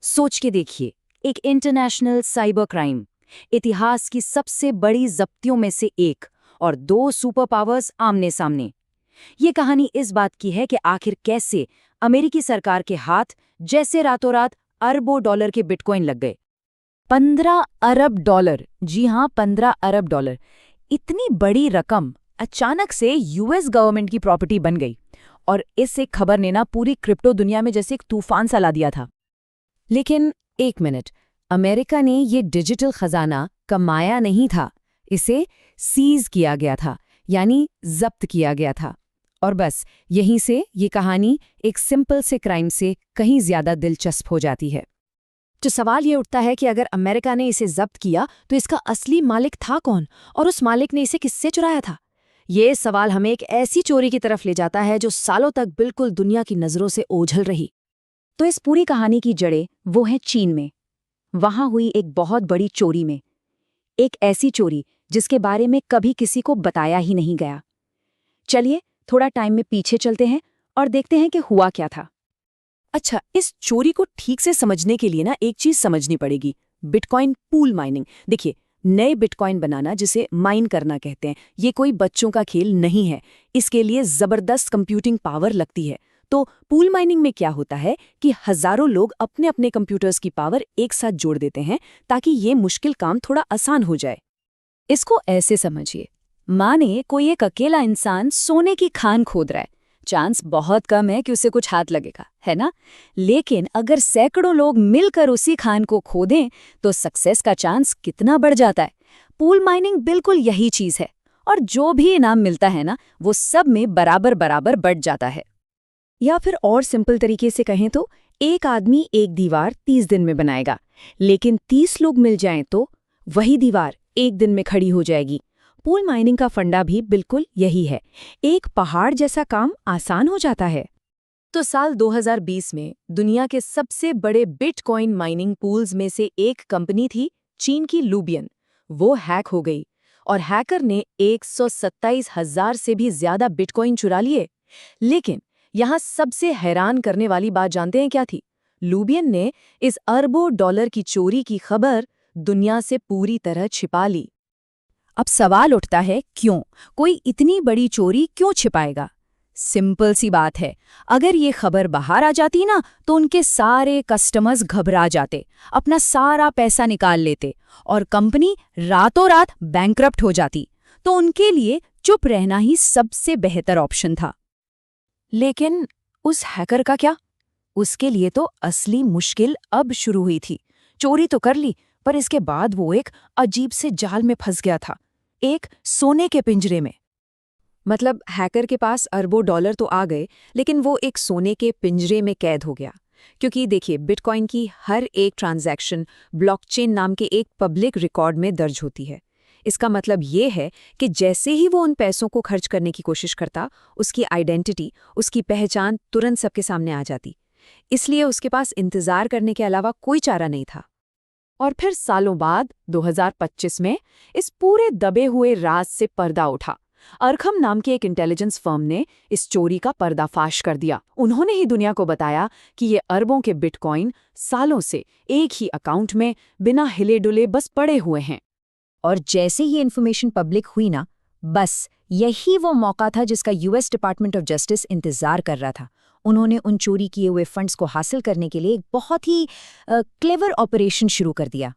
सोच के देखिए, एक इंटरनेशनल साइबर क्राइम, इतिहास की सबसे बड़ी जब्तियों में से एक, और दो सुपर पावर्स आमने सामने। ये कहानी इस बात की है कि आखिर कैसे अमेरिकी सरकार के हाथ जैसे रातों रात अरबों डॉलर के बिटकॉइन लग गए। 15 अरब डॉलर, जी हाँ, 15 अरब डॉलर। इतनी बड़ी रकम अचानक से यूएस गवर्नमेंट की प्रॉपर्टी बन गई, और इस एक खबर ने ना पूरी क्रिप्टो दुनिया में जैसे एक तूफान सा ला दिया था। लेकिन एक मिनट, अमेरिका ने ये डिजिटल खजाना कमाया नहीं था, इसे सीज किया गया था, यानी जब्त किया गया था। और बस यहीं से ये कहानी एक सिंपल से क्राइम से कहीं ज्यादा दिलचस्प हो जाती है। तो सवाल ये उठता है कि अगर अमेरिका ने इसे जब्त किया तो इसका असली मालिक था कौन, और उस मालिक ने इसे किससे चुराया था? ये सवाल हमें एक ऐसी चोरी की तरफ ले जाता है जो सालों तक बिल्कुल दुनिया की नजरों से ओझल रही। तो इस पूरी कहानी की जड़ें वो है चीन में। वहां हुई एक बहुत बड़ी चोरी में, एक ऐसी चोरी जिसके बारे में कभी किसी को बताया ही नहीं गया। चलिए थोड़ा टाइम में पीछे चलते हैं और देखते हैं कि हुआ क्या था। अच्छा, इस चोरी को ठीक से समझने के लिए ना एक चीज समझनी पड़ेगी, बिटकॉइन पूल माइनिंग। देखिए, नए बिटकॉइन बनाना, जिसे माइन करना कहते हैं, ये कोई बच्चों का खेल नहीं है। इसके लिए जबरदस्त कंप्यूटिंग पावर लगती है। तो पूल माइनिंग में क्या होता है कि हजारों लोग अपने अपने कंप्यूटर्स की पावर एक साथ जोड़ देते हैं ताकि ये मुश्किल काम थोड़ा आसान हो जाए। इसको ऐसे समझिए, माने कोई एक अकेला इंसान सोने की खान खोद रहा है। चांस बहुत कम है कि उसे कुछ हाथ लगेगा, है ना? लेकिन अगर सैकड़ों लोग मिलकर उसी खान को खोदें तो सक्सेस का चांस कितना बढ़ जाता है। पूल माइनिंग बिल्कुल यही चीज है, और जो भी इनाम मिलता है ना, वो सब में बराबर बराबर बढ़ जाता है। या फिर और सिंपल तरीके से कहें तो एक आदमी एक दीवार 30 दिन में बनाएगा, लेकिन 30 लोग मिल जाएं तो वही दीवार एक दिन में खड़ी हो जाएगी। पूल माइनिंग का फंडा भी बिल्कुल यही है। एक पहाड़ जैसा काम आसान हो जाता है। तो साल 2020 में दुनिया के सबसे बड़े बिटकॉइन माइनिंग पूल्स में से एक कंपनी थी, चीन की लूबियन। वो हैक हो गई और हैकर ने 127,000 से भी ज्यादा बिटकॉइन चुरा लिए। लेकिन यहाँ सबसे हैरान करने वाली बात जानते हैं क्या थी? लूबियन ने इस अरबों डॉलर की चोरी की खबर दुनिया से पूरी तरह छिपा ली। अब सवाल उठता है, क्यों? कोई इतनी बड़ी चोरी क्यों छिपाएगा? सिंपल सी बात है, अगर ये खबर बाहर आ जाती ना तो उनके सारे कस्टमर्स घबरा जाते, अपना सारा पैसा निकाल लेते, और कंपनी रातों रात बैंकरप्ट हो जाती। तो उनके लिए चुप रहना ही सबसे बेहतर ऑप्शन था। लेकिन उस हैकर का क्या? उसके लिए तो असली मुश्किल अब शुरू हुई थी। चोरी तो कर ली, पर इसके बाद वो एक अजीब से जाल में फंस गया था, एक सोने के पिंजरे में। मतलब हैकर के पास अरबों डॉलर तो आ गए, लेकिन वो एक सोने के पिंजरे में कैद हो गया। क्योंकि देखिए, बिटकॉइन की हर एक ट्रांजैक्शन ब्लॉकचेन नाम के एक पब्लिक रिकॉर्ड में दर्ज होती है। इसका मतलब ये है कि जैसे ही वो उन पैसों को खर्च करने की कोशिश करता, उसकी आइडेंटिटी, उसकी पहचान तुरंत सबके सामने आ जाती। इसलिए उसके पास इंतजार करने के अलावा कोई चारा नहीं था। और फिर सालों बाद 2025 में इस पूरे दबे हुए राज से पर्दा उठा। अरखम नाम के एक इंटेलिजेंस फर्म ने इस चोरी का पर्दाफाश कर दिया। उन्होंने ही दुनिया को बताया कि ये अरबों के बिटकॉइन सालों से एक ही अकाउंट में बिना हिले डुले बस पड़े हुए हैं। और जैसे ही इन्फॉर्मेशन पब्लिक हुई ना, बस यही वो मौका था जिसका यूएस डिपार्टमेंट ऑफ जस्टिस इंतजार कर रहा था। उन्होंने उन चोरी किए हुए फंड्स को हासिल करने के लिए एक बहुत ही क्लेवर ऑपरेशन शुरू कर दिया।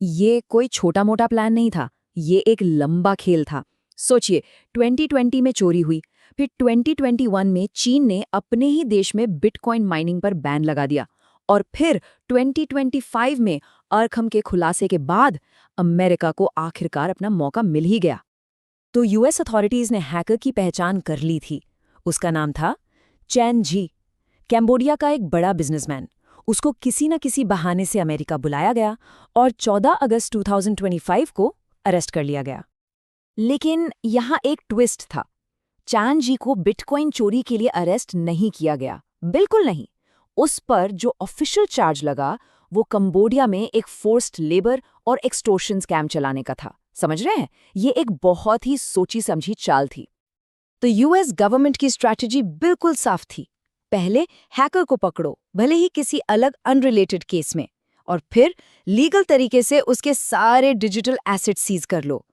ये कोई छोटा मोटा प्लान नहीं था, ये एक लंबा खेल था। सोचिए, 2020 में चोरी हुई, फिर 2021 में चीन ने अपने ही देश में बिटकॉइन माइनिंग पर बैन लगा दिया, और फिर 2025 में अरखम के खुलासे के बाद अमेरिका को आखिरकार अपना मौका मिल ही गया। तो यूएस अथॉरिटीज ने हैकर की पहचान कर ली थी। उसका नाम था चैन जी, कैम्बोडिया का एक बड़ा बिजनेसमैन। उसको किसी न किसी बहाने से अमेरिका बुलाया गया और 14 अगस्त 2025 को अरेस्ट कर लिया गया। लेकिन यहाँ एक ट्विस्ट था। चैन जी को बिटकॉइन चोरी के लिए अरेस्ट नहीं किया गया, बिल्कुल नहीं। उस पर जो ऑफिशियल चार्ज लगा वो कंबोडिया में एक फोर्स्ड लेबर और एक्सटोर्शन स्कैम चलाने का था। समझ रहे हैं? ये एक बहुत ही सोची समझी चाल थी। तो यूएस गवर्नमेंट की स्ट्रैटेजी बिल्कुल साफ थी। पहले हैकर को पकड़ो, भले ही किसी अलग अनरिलेटेड केस में, और फिर लीगल तरीके से उसके सारे डिजिटल एसेट सीज कर लो,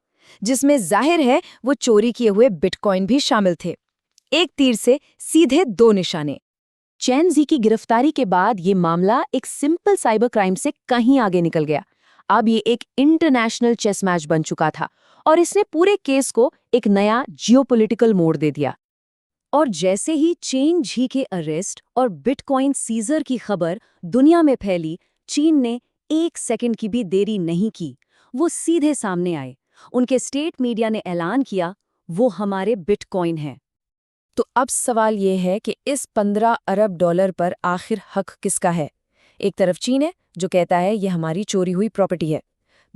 जिसमें जाहिर है वो चोरी किए हुए बिटकॉइन भी शामिल थे। एक तीर से सीधे दो निशाने। चैन जी की गिरफ्तारी के बाद ये मामला एक सिंपल साइबर क्राइम से कहीं आगे निकल गया। अब ये एक इंटरनेशनल चेस मैच बन चुका था और इसने पूरे केस को एक नया जियोपॉलिटिकल मोड़ दे दिया। और जैसे ही चेन जी के अरेस्ट और बिटकॉइन सीजर की खबर दुनिया में फैली, चीन ने 1 सेकंड की भी देरी नहीं की। वो सीधे सामने आए। उनके स्टेट मीडिया ने ऐलान किया, वो हमारे बिटकॉइन हैं। तो अब सवाल ये है कि इस 15 अरब डॉलर पर आखिर हक किसका है? एक तरफ चीन है जो कहता है ये हमारी चोरी हुई प्रॉपर्टी है।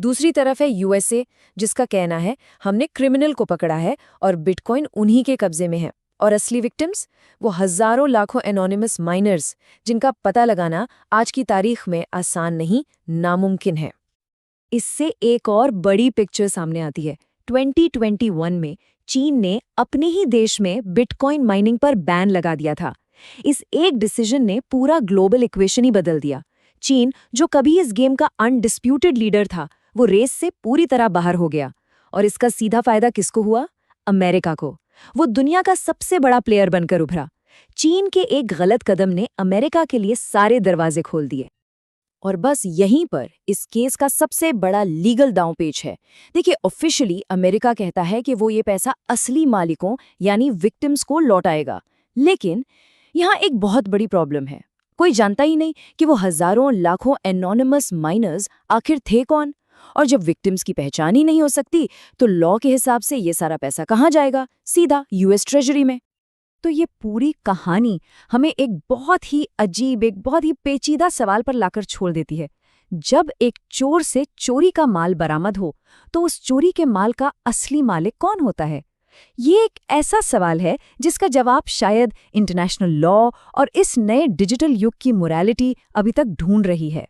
दूसरी तरफ है यूएसए, जिसका कहना है हमने क्रिमिनल को पकड़ा है और बिटकॉइन उन्हीं के कब्जे में है। और असली विक्टिम्स, वो हजारों लाखों एनोनिमस माइनर्स, जिनका पता लगाना आज की तारीख में आसान नहीं, नामुमकिन है। इससे एक और बड़ी पिक्चर सामने आती है। 2021 में चीन ने अपने ही देश में बिटकॉइन माइनिंग पर बैन लगा दिया था। इस एक डिसीजन ने पूरा ग्लोबल इक्वेशन ही बदल दिया। चीन, जो कभी इस गेम का अनडिस्प्यूटेड लीडर था, वो रेस से पूरी तरह बाहर हो गया। और इसका सीधा फायदा किसको हुआ? अमेरिका को। वो दुनिया का सबसे बड़ा प्लेयर बनकर उभरा। चीन के एक गलत कदम ने अमेरिका के लिए सारे दरवाजे खोल दिए। और बस यहीं पर इस केस का सबसे बड़ा लीगल दांवपेच है। देखिए, ऑफिशियली अमेरिका कहता है कि वो ये पैसा असली मालिकों यानी विक्टिम्स को लौटाएगा। लेकिन यहाँ एक बहुत बड़ी प्रॉब्लम है। कोई जानता ही नहीं कि वो हजारों लाखों एनोनिमस माइनर्स आखिर थे कौन। और जब विक्टिम्स की पहचान ही नहीं हो सकती, तो लॉ के हिसाब से ये सारा पैसा कहाँ जाएगा? सीधा यूएस ट्रेजरी में। तो ये पूरी कहानी हमें एक बहुत ही अजीब, एक बहुत ही पेचीदा सवाल पर लाकर छोड़ देती है। जब एक चोर से चोरी का माल बरामद हो, तो उस चोरी के माल का असली मालिक कौन होता है? ये एक ऐसा सवाल है जिसका जवाब शायद इंटरनेशनल लॉ और इस नए डिजिटल युग की मोरालिटी अभी तक ढूंढ रही है।